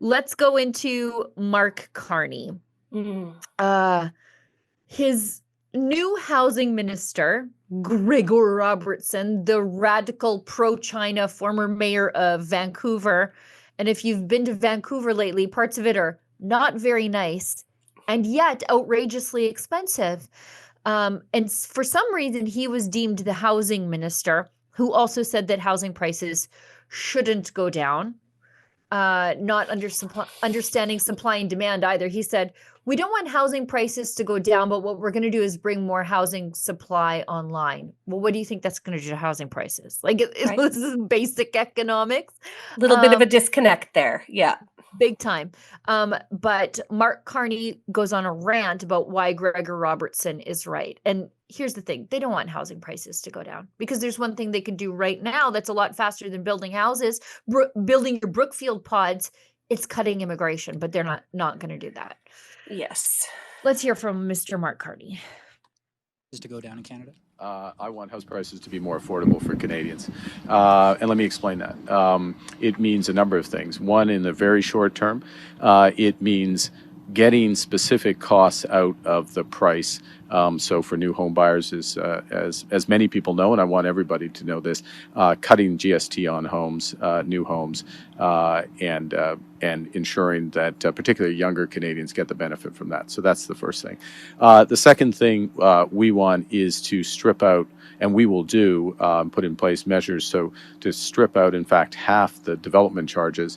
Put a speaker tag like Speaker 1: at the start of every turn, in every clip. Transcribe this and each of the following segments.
Speaker 1: Let's go into Mark Carney. His new housing minister, Gregor Robertson, the radical pro-China former mayor of Vancouver. And if you've been to Vancouver lately, parts of it are not very nice and yet outrageously expensive. And for some reason, he was deemed the housing minister, who also said that housing prices shouldn't go down. Not understanding supply and demand either. He said, we don't want housing prices to go down, but what we're going to do is bring more housing supply online. Well, what do you think that's going to do to housing prices? Like,
Speaker 2: Right.
Speaker 1: this is basic economics.
Speaker 2: A little bit of a disconnect there. Yeah.
Speaker 1: Big time. But Mark Carney goes on a rant about why Gregor Robertson is right. And here's the thing. They don't want housing prices to go down because there's one thing they can do right now that's a lot faster than building houses, building your Brookfield pods. It's cutting immigration, but they're not going to do that.
Speaker 2: Yes.
Speaker 1: Let's hear from Mr. Mark Carney.
Speaker 3: To go down in Canada?
Speaker 4: I want house prices to be more affordable for Canadians. And let me explain that. It means a number of things. One, in the very short term, it means getting specific costs out of the price. So for new home buyers, is as many people know, and I want everybody to know this, cutting GST on homes, new homes, and ensuring that particularly younger Canadians get the benefit from that. So that's the first thing. The second thing we want is to strip out, and we will do, put in place measures so to strip out, in fact, half the development charges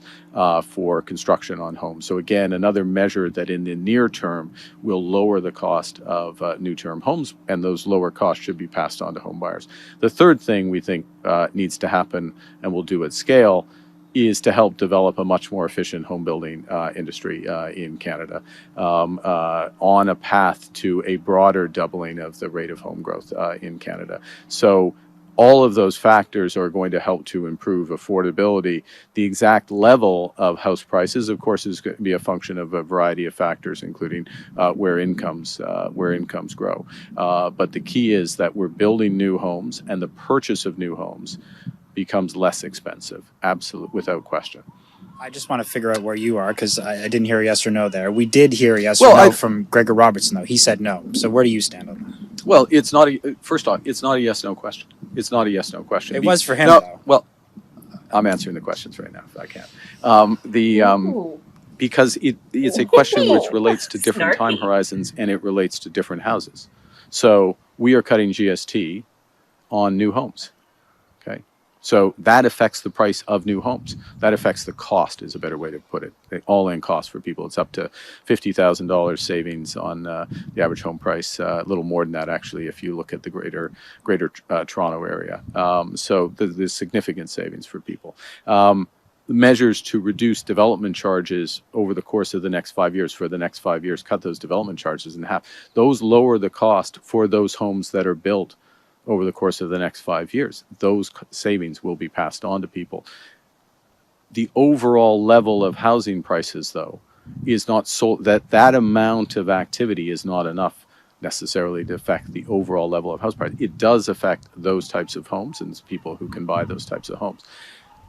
Speaker 4: for construction on homes. So again, another measure that in the near term will lower the cost of new term homes, and those lower costs should be passed on to home buyers. The third thing we think needs to happen, and we'll do at scale, is to help develop a much more efficient home building industry in Canada on a path to a broader doubling of the rate of home growth in Canada. So all of those factors are going to help to improve affordability. The exact level of house prices, of course, is going to be a function of a variety of factors, including where incomes grow. But the key is that we're building new homes, and the purchase of new homes becomes less expensive, absolute, without question.
Speaker 3: I just want to figure out where you are, because I didn't hear a yes or no there. We did hear a yes or no from Gregor Robertson, though. He said no. So where do you stand on that?
Speaker 4: Well, it's not first off, it's not a yes/no question. It's not a yes/no question.
Speaker 3: It was for him, though.
Speaker 4: Well, I'm answering the questions right now, if I can. Because it's a question which relates to different time horizons, and it relates to different houses. So we are cutting GST on new homes. Okay. So that affects the price of new homes. That affects the cost, is a better way to put it. The all-in cost for people. It's up to $50,000 savings on the average home price. A little more than that, actually, if you look at the greater Toronto area. So there's significant savings for people. Measures to reduce development charges over the course of the next 5 years. For the next 5 years, cut those development charges in half. Those lower the cost for those homes that are built over the course of the next 5 years. Those savings will be passed on to people. The overall level of housing prices, though, is not so that amount of activity is not enough necessarily to affect the overall level of house price. It does affect those types of homes and people who can buy those types of homes.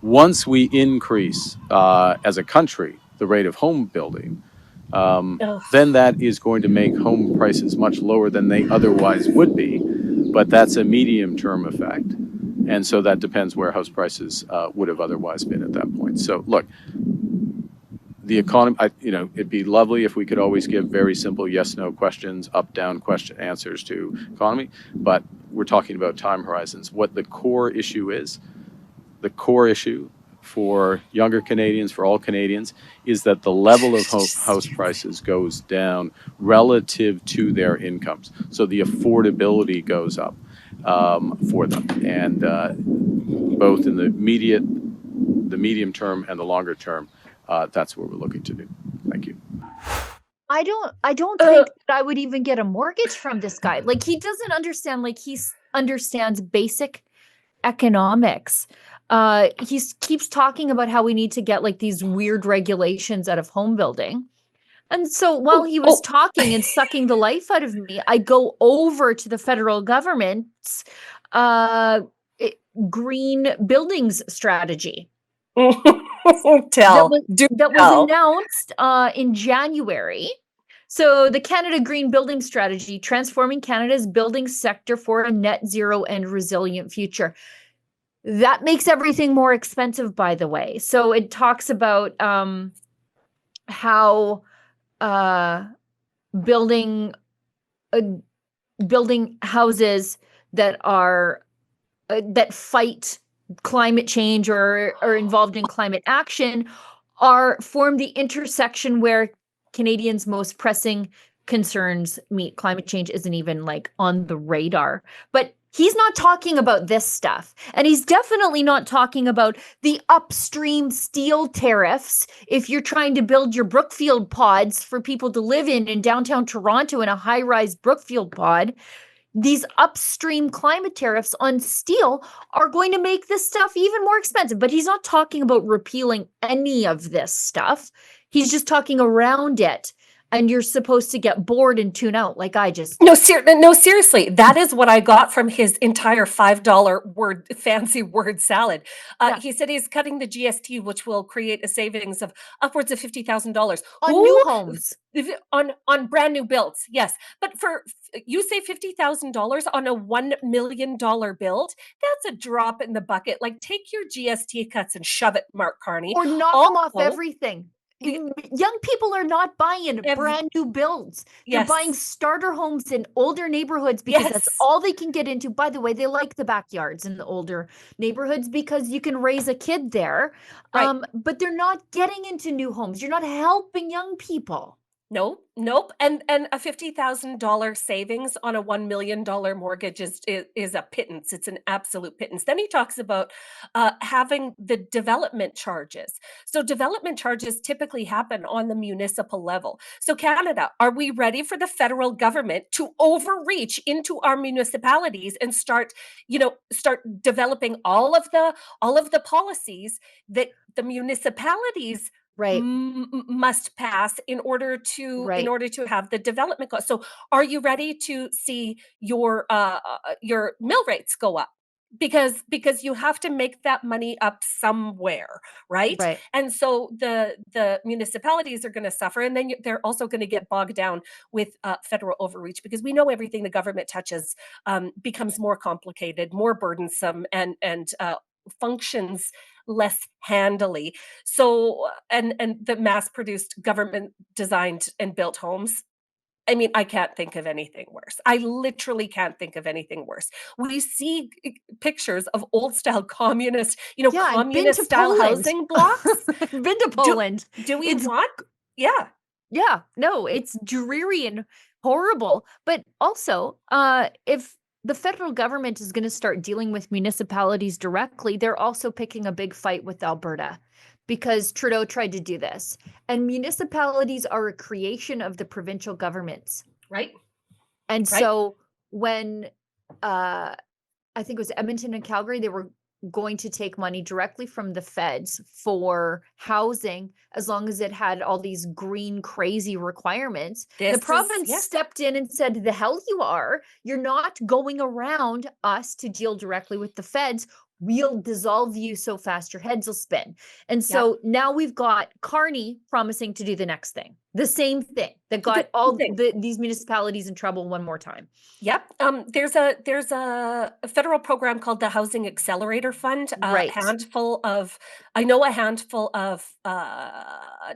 Speaker 4: Once we increase, as a country, the rate of home building, then that is going to make home prices much lower than they otherwise would be. But that's a medium-term effect, and so that depends where house prices would have otherwise been at that point. So, look, the economy. It'd be lovely if we could always give very simple yes/no questions, up/down question answers to economy. But we're talking about time horizons. What the core issue is, the core issue for younger Canadians, for all Canadians, is that the level of house prices goes down relative to their incomes. So the affordability goes up for them. And both in the medium term and the longer term, that's what we're looking to do. Thank you.
Speaker 1: I don't think that I would even get a mortgage from this guy. Like, he doesn't understand, like, he understands basic economics. He keeps talking about how we need to get like these weird regulations out of home building. And so while he was talking and sucking the life out of me, I go over to the federal government's green buildings strategy.
Speaker 2: Tell.
Speaker 1: that was announced in January. So the Canada Green Building Strategy, transforming Canada's building sector for a net zero and resilient future. That makes everything more expensive, by the way. So it talks about how building houses that are that fight climate change or are involved in climate action form the intersection where Canadians' most pressing concerns meet. Climate change isn't even like on the radar. But he's not talking about this stuff. And he's definitely not talking about the upstream steel tariffs if you're trying to build your Brookfield pods for people to live in downtown Toronto in a high-rise Brookfield pod. These upstream climate tariffs on steel are going to make this stuff even more expensive. But he's not talking about repealing any of this stuff. He's just talking around it. And you're supposed to get bored and tune out like I just
Speaker 2: No, seriously. That is what I got from his entire $5 fancy word salad. He said he's cutting the GST, which will create a savings of upwards of $50,000
Speaker 1: on new homes.
Speaker 2: On brand new builds, yes. But you say $50,000 on a $1 million build, that's a drop in the bucket. Like, take your GST cuts and shove it, Mark Carney.
Speaker 1: Or knock them off everything. Young people are not buying brand new builds. They're buying starter homes in older neighborhoods because that's all they can get into. By the way, they like the backyards in the older neighborhoods because you can raise a kid there. Right. But they're not getting into new homes. You're not helping young people.
Speaker 2: Nope. And a $50,000 savings on a $1 million mortgage is a pittance. It's an absolute pittance. Then he talks about having the development charges. So development charges typically happen on the municipal level. So Canada, are we ready for the federal government to overreach into our municipalities and start developing all of the policies that the municipalities must pass in order to have the development cost. So are you ready to see your mill rates go up? Because you have to make that money up somewhere, right? And so the municipalities are going to suffer, and then they're also going to get bogged down with federal overreach, because we know everything the government touches becomes more complicated, more burdensome, and functions less handily. So, and the mass-produced, government-designed and built homes, I mean, I can't think of anything worse. I literally can't think of anything worse. We see pictures of old-style communist, communist-style housing blocks.
Speaker 1: I've been to Poland.
Speaker 2: Do we want? Yeah.
Speaker 1: Yeah. No, it's dreary and horrible. But also, if the federal government is going to start dealing with municipalities directly, they're also picking a big fight with Alberta, because Trudeau tried to do this. And municipalities are a creation of the provincial governments.
Speaker 2: Right.
Speaker 1: And so when I think it was Edmonton and Calgary, they were going to take money directly from the feds for housing, as long as it had all these green crazy requirements. The province stepped in and said, the hell you are. You're not going around us to deal directly with the feds. We'll dissolve you so fast your heads will spin. And so now we've got Carney promising to do the next thing. The same thing that got these municipalities in trouble one more time.
Speaker 2: Yep. There's a federal program called the Housing Accelerator Fund. I know a handful of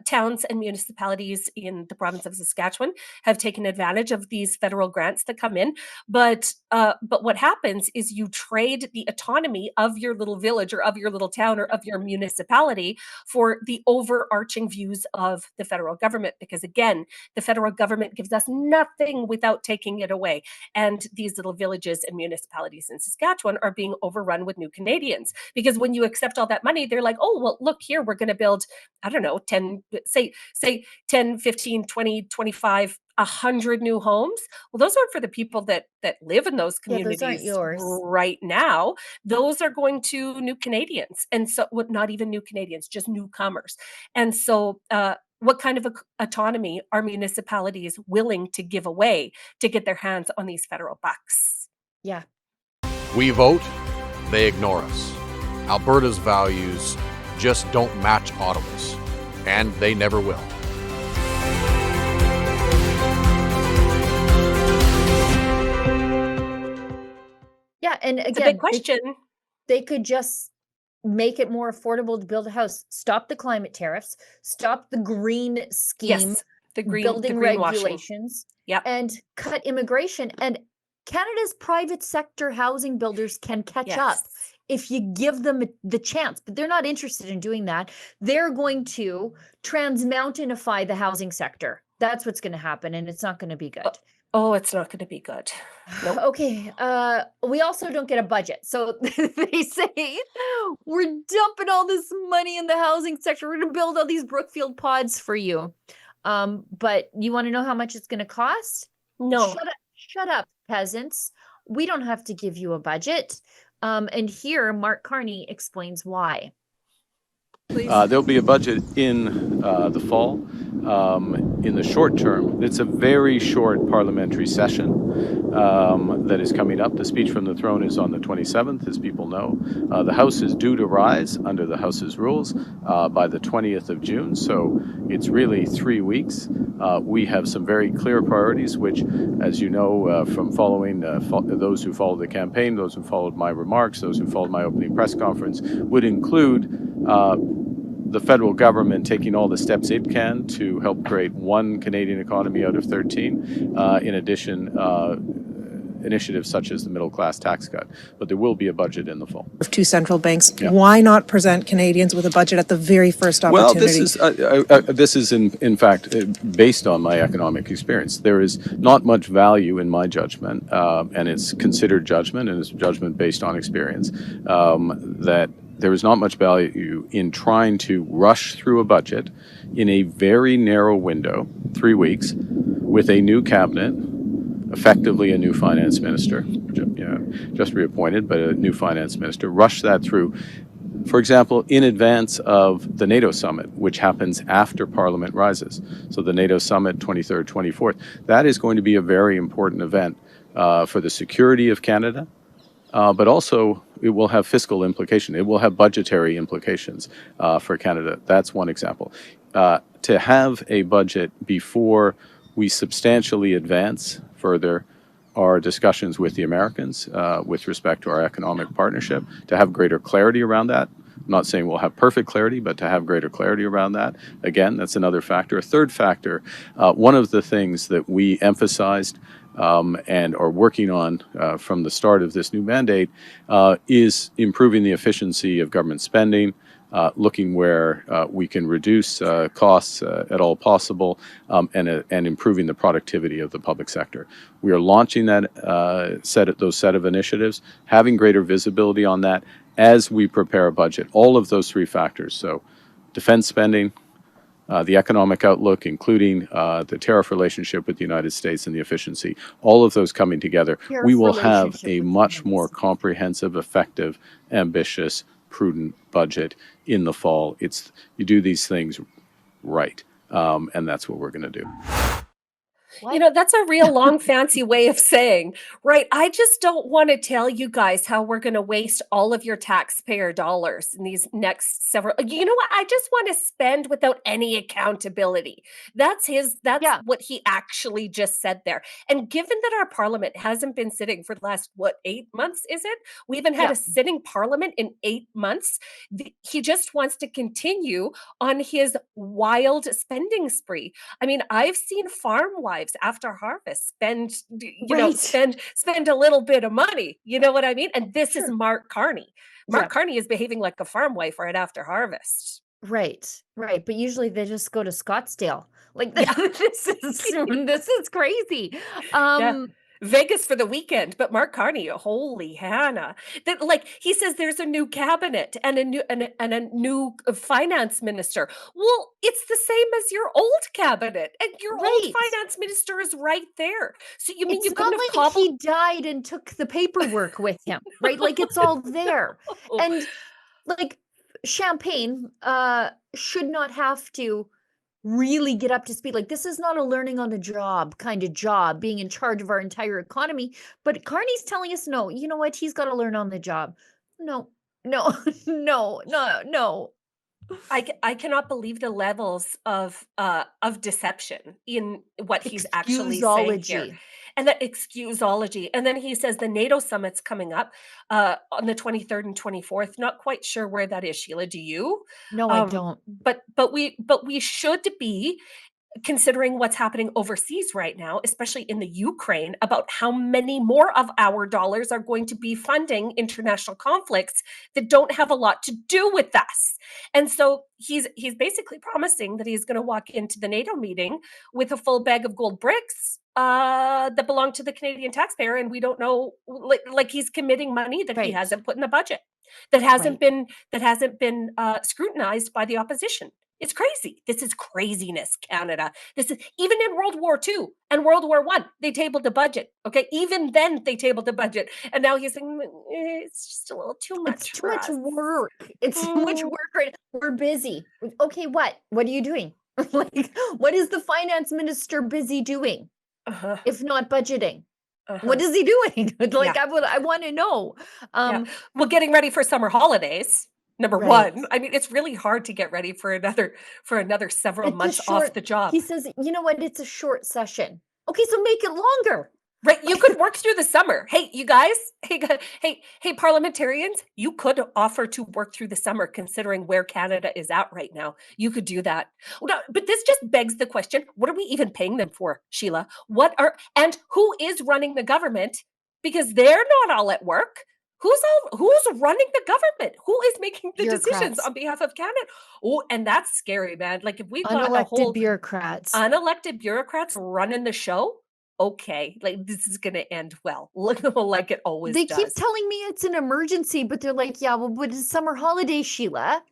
Speaker 2: towns and municipalities in the province of Saskatchewan have taken advantage of these federal grants that come in. But what happens is you trade the autonomy of your little village or of your little town or of your municipality for the overarching views of the federal government. Because again, the federal government gives us nothing without taking it away. And these little villages and municipalities in Saskatchewan are being overrun with new Canadians. Because when you accept all that money, they're like, oh, well, look here, we're going to build, I don't know, 10, 15, 20, 25, 100 new homes. Well, those aren't for the people that live in those communities
Speaker 1: those aren't yours.
Speaker 2: Right now. Those are going to new Canadians. And so, not even new Canadians, just newcomers. And so, what kind of autonomy are municipalities willing to give away to get their hands on these federal bucks?
Speaker 1: Yeah.
Speaker 5: We vote, they ignore us. Alberta's values just don't match Ottawa's, and they never will.
Speaker 1: Yeah, and
Speaker 2: It's a
Speaker 1: again,
Speaker 2: big question.
Speaker 1: they could just make it more affordable to build a house, stop the climate tariffs, stop the green scheme,
Speaker 2: Yes, the
Speaker 1: building
Speaker 2: greenwashing.
Speaker 1: regulations,
Speaker 2: Yep.
Speaker 1: and cut immigration. And Canada's private sector housing builders can catch up
Speaker 2: Yes.
Speaker 1: if you give them the chance, but they're not interested in doing that. They're going to transmountainify the housing sector. That's what's going to happen, and it's not going to be good.
Speaker 2: Oh, it's not going to be good. Nope.
Speaker 1: Okay, we also don't get a budget. So they say we're dumping all this money in the housing sector. We're going to build all these Brookfield pods for you. But you want to know how much it's going to cost?
Speaker 2: No.
Speaker 1: Shut up, peasants. We don't have to give you a budget. And here, Mark Carney explains why. Please.
Speaker 4: There'll be a budget in the fall. In the short term, it's a very short parliamentary session that is coming up. The speech from the throne is on the 27th, as people know. The House is due to rise under the House's rules by the 20th of June, so it's really 3 weeks. We have some very clear priorities, which, as you know, from following those who followed the campaign, those who followed my remarks, those who followed my opening press conference, would include the federal government taking all the steps it can to help create one Canadian economy out of 13, in addition, initiatives such as the middle class tax cut. But there will be a budget in the fall.
Speaker 6: Two central banks.
Speaker 4: Yeah.
Speaker 6: Why not present Canadians with a budget at the very first opportunity?
Speaker 4: Well, this is in fact based on my economic experience. There is not much value in my judgment, and it's considered judgment, and it's judgment based on experience, that there is not much value in trying to rush through a budget in a very narrow window, 3 weeks, with a new cabinet, effectively a new finance minister, just reappointed, but a new finance minister, rush that through, for example, in advance of the NATO summit, which happens after Parliament rises. So the NATO summit, 23rd, 24th, that is going to be a very important event for the security of Canada, but also it will have fiscal implication. It will have budgetary implications for Canada. That's one example. To have a budget before we substantially advance further our discussions with the Americans with respect to our economic partnership, to have greater clarity around that. I'm not saying we'll have perfect clarity, but to have greater clarity around that. Again, that's another factor. A third factor, one of the things that we emphasized and are working on from the start of this new mandate is improving the efficiency of government spending, looking where we can reduce costs at all possible, and improving the productivity of the public sector. We are launching that those set of initiatives, having greater visibility on that as we prepare a budget. All of those three factors, so defense spending, the economic outlook, including the tariff relationship with the United States and the efficiency, all of those coming together, we will have a much more comprehensive, effective, ambitious, prudent budget in the fall. You do these things right, and that's what we're going to do.
Speaker 2: You know, that's a real long, fancy way of saying, right, I just don't want to tell you guys how we're going to waste all of your taxpayer dollars in these next several. You know what? I just want to spend without any accountability. That's what he actually just said there. And given that our parliament hasn't been sitting for the last, 8 months, is it? We haven't had a sitting parliament in 8 months. He just wants to continue on his wild spending spree. I mean, I've seen farm wives after harvest spend a little bit of money. You know what I mean? And this is Mark Carney. Mark Carney is behaving like a farm wife right after harvest.
Speaker 1: Right. But usually they just go to Scottsdale. Like this is crazy.
Speaker 2: Vegas for the weekend, but Mark Carney, holy Hannah! That, like, he says there's a new cabinet and a new finance minister. Well, it's the same as your old cabinet, and your old finance minister is right there. So you mean you couldn't have cobbled?
Speaker 1: He died and took the paperwork with him, right? Like it's all there, and like Champagne should not have to really get up to speed. Like this is not a learning on the job kind of job, being in charge of our entire economy. But Carney's telling us, no, you know what? He's got to learn on the job. No.
Speaker 2: I cannot believe the levels of deception in what he's actually saying here.
Speaker 1: Excusology.
Speaker 2: And that excusology. And then he says the NATO summit's coming up on the 23rd and 24th. Not quite sure where that is, Sheila. Do you?
Speaker 1: No, I don't.
Speaker 2: But we should be considering what's happening overseas right now, especially in the Ukraine, about how many more of our dollars are going to be funding international conflicts that don't have a lot to do with us. And so he's basically promising that he's going to walk into the NATO meeting with a full bag of gold bricks that belong to the Canadian taxpayer, and we don't know, like he's committing money that he
Speaker 1: Right.
Speaker 2: hasn't put in the budget, that hasn't
Speaker 1: Right.
Speaker 2: been scrutinized by the opposition. It's crazy. This is craziness, Canada. This is even in World War II and World War I, they tabled the budget. Okay. Even then they tabled the budget. And now he's saying it's just a little too
Speaker 1: It's
Speaker 2: much
Speaker 1: too
Speaker 2: for
Speaker 1: much
Speaker 2: us.
Speaker 1: work. It's too much
Speaker 2: Mm,
Speaker 1: work right now. We're busy. Okay, what? What are you doing? Like, what is the finance minister busy doing
Speaker 2: uh-huh,
Speaker 1: if not budgeting?
Speaker 2: uh-huh.
Speaker 1: What is he doing? Like,
Speaker 2: Yeah.
Speaker 1: I want to know.
Speaker 2: Yeah. Well, getting ready for summer holidays. Number
Speaker 1: Right.
Speaker 2: one, I mean, it's really hard to get ready for another several
Speaker 1: It's a
Speaker 2: months off
Speaker 1: short,
Speaker 2: the job.
Speaker 1: he says, you know what? It's a short session. Okay, so make it longer.
Speaker 2: Right, you could work through the summer. Hey, you guys. Hey, parliamentarians. You could offer to work through the summer, considering where Canada is at right now. You could do that. No, but this just begs the question: what are we even paying them for, Sheila? And who is running the government? Because they're not all at work. Who's running the government? Who is making the decisions
Speaker 1: Bureaucrats.
Speaker 2: on behalf of Canada? Oh, and that's scary, man. Like if we've got a
Speaker 1: Unelected
Speaker 2: whole
Speaker 1: bureaucrats.
Speaker 2: unelected bureaucrats running the show, okay, like this is going to end well, like it always
Speaker 1: They keep
Speaker 2: does.
Speaker 1: telling me it's an emergency, but they're like, yeah, well, but it's summer holidays, Sheila.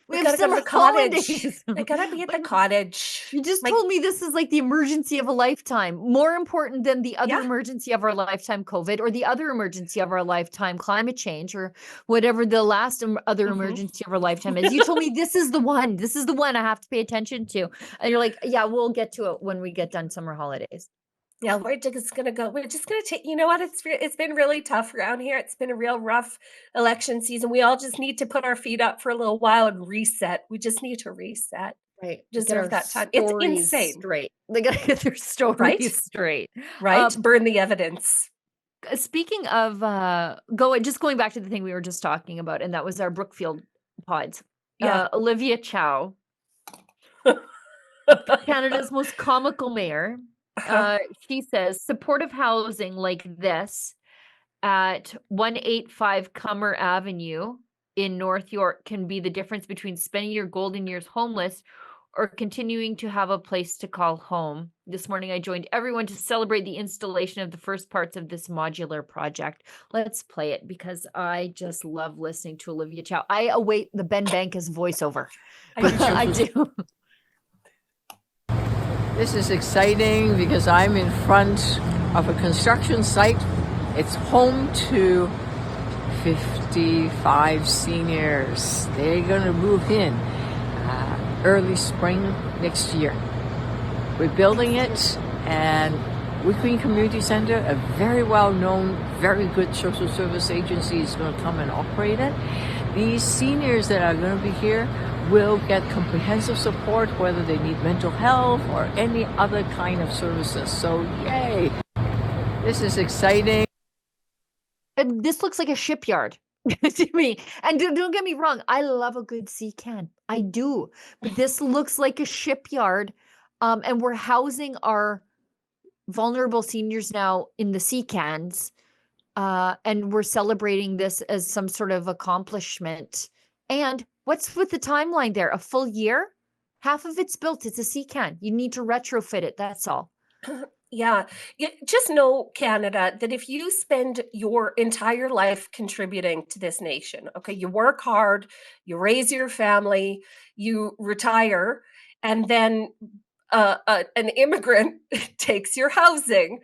Speaker 1: We
Speaker 2: They
Speaker 1: have
Speaker 2: gotta go to
Speaker 1: summer
Speaker 2: the cottage.
Speaker 1: holidays.
Speaker 2: They gotta be at the
Speaker 1: But
Speaker 2: cottage.
Speaker 1: you just
Speaker 2: Like,
Speaker 1: told me this is like the emergency of a lifetime, more important than the other
Speaker 2: yeah.
Speaker 1: emergency of our lifetime, COVID, or the other emergency of our lifetime, climate change, or whatever the last other
Speaker 2: Mhm.
Speaker 1: emergency of our lifetime is. You told me this is the one. This is the one I have to pay attention to. And you're like, yeah, we'll get to it when we get done summer holidays.
Speaker 2: Yeah, we're just gonna go. We're just gonna take. You know what? It's been really tough around here. It's been a real rough election season. We all just need to put our feet up for a little while and reset. We just need to reset.
Speaker 1: Right. Get
Speaker 2: Deserve
Speaker 1: our
Speaker 2: that time. It's
Speaker 1: stories
Speaker 2: insane,
Speaker 1: straight. They gotta get their
Speaker 2: right?
Speaker 1: stories straight.
Speaker 2: Right? Burn the evidence.
Speaker 1: Speaking of going back to the thing we were just talking about, and that was our Brookfield pods.
Speaker 2: Yeah.
Speaker 1: Olivia Chow, Canada's most comical mayor. She says supportive housing like this at 185 Cummer Avenue in North York can be the difference between spending your golden years homeless or continuing to have a place to call home. This morning, I joined everyone to celebrate the installation of the first parts of this modular project. Let's play it because I just love listening to Olivia Chow. I await the Ben Bankus voiceover. I do.
Speaker 7: This is exciting because I'm in front of a construction site. It's home to 55 seniors. They're going to move in early spring next year. We're building it, and Wickering Community Center, a very well-known, very good social service agency, is going to come and operate it. These seniors that are going to be here will get comprehensive support, whether they need mental health or any other kind of services. So, yay! This is exciting.
Speaker 1: And this looks like a shipyard to me. And don't get me wrong, I love a good sea can. I do. But this looks like a shipyard. And we're housing our vulnerable seniors now in the sea cans. And we're celebrating this as some sort of accomplishment. And what's with the timeline there? A full year? Half of it's built. It's a sea can. You need to retrofit it. That's all.
Speaker 2: Yeah. Just know, Canada, that if you spend your entire life contributing to this nation, okay, you work hard, you raise your family, you retire, and then an immigrant takes your housing,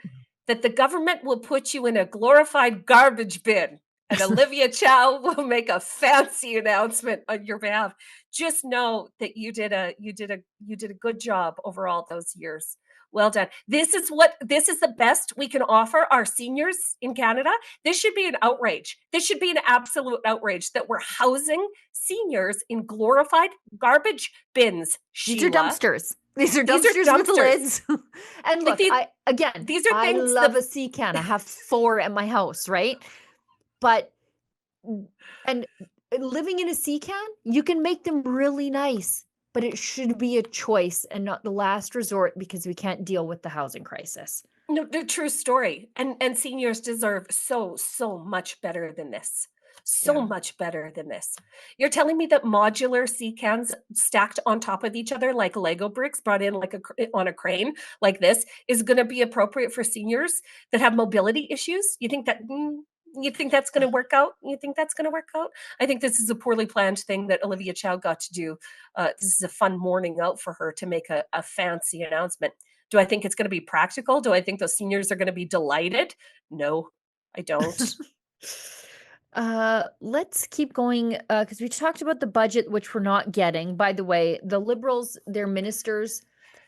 Speaker 2: that the government will put you in a glorified garbage bin. And Olivia Chow will make a fancy announcement on your behalf. Just know that you did a good job over all those years. Well done. This is the best we can offer our seniors in Canada. This should be an outrage. This should be an absolute outrage that we're housing seniors in glorified garbage bins.
Speaker 1: These are
Speaker 2: Sheila.
Speaker 1: dumpsters. These are dumpsters with lids. And look,
Speaker 2: these are
Speaker 1: I
Speaker 2: things
Speaker 1: love
Speaker 2: that-
Speaker 1: a sea can. I have 4 at my house, right? But and living in a sea can, you can make them really nice, but it should be a choice and not the last resort because we can't deal with the housing crisis.
Speaker 2: No, the true story. And seniors deserve so much better than this. So much better than this. You're telling me that modular sea cans stacked on top of each other like Lego bricks brought in like on a crane like this is going to be appropriate for seniors that have mobility issues? You think that you think that's going to work out? You think that's going to work out? I think this is a poorly planned thing that Olivia Chow got to do. This is a fun morning out for her to make a fancy announcement. Do I think it's going to be practical? Do I think those seniors are going to be delighted? No, I don't.
Speaker 1: Let's keep going because we talked about the budget, which we're not getting. By the way, the Liberals, their ministers,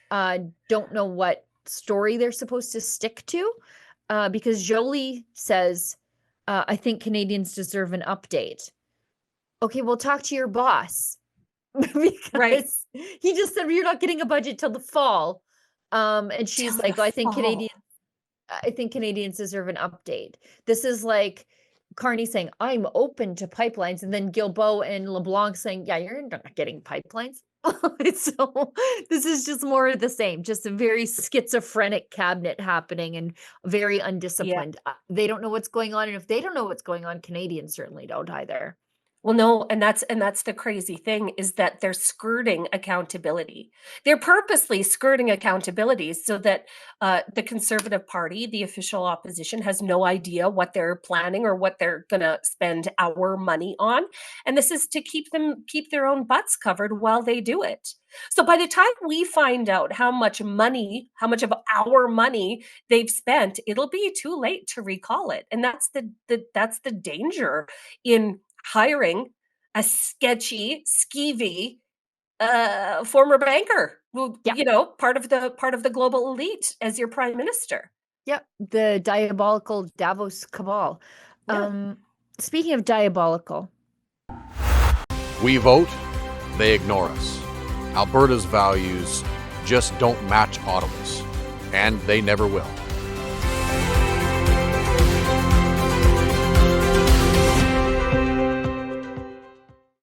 Speaker 1: don't know what story they're supposed to stick to because Jolie says, I think Canadians deserve an update. Okay, well, talk to your boss. Because he just said you're not getting a budget till the fall. And she's
Speaker 2: Till
Speaker 1: like,
Speaker 2: the
Speaker 1: I think
Speaker 2: fall.
Speaker 1: Canadians deserve an update. This is like Carney saying, I'm open to pipelines, and then Guilbeault and LeBlanc saying, yeah, you're not getting pipelines. So this is just more of the same, just a very schizophrenic cabinet happening and very undisciplined. They don't know what's going on. And if they don't know what's going on, Canadians certainly don't either.
Speaker 2: Well, no, and that's the crazy thing is that they're skirting accountability. They're purposely skirting accountability so that the Conservative Party, the official opposition, has no idea what they're planning or what they're going to spend our money on. And this is to keep their own butts covered while they do it. So by the time we find out how much of our money they've spent, it'll be too late to recall it. And that's the danger in hiring a sketchy, skeevy former banker who, part of the global elite as your prime minister.
Speaker 1: Yep, the diabolical Davos cabal. Speaking of diabolical,
Speaker 5: We vote, they ignore us. Alberta's values just don't match Ottawa's, and they never will.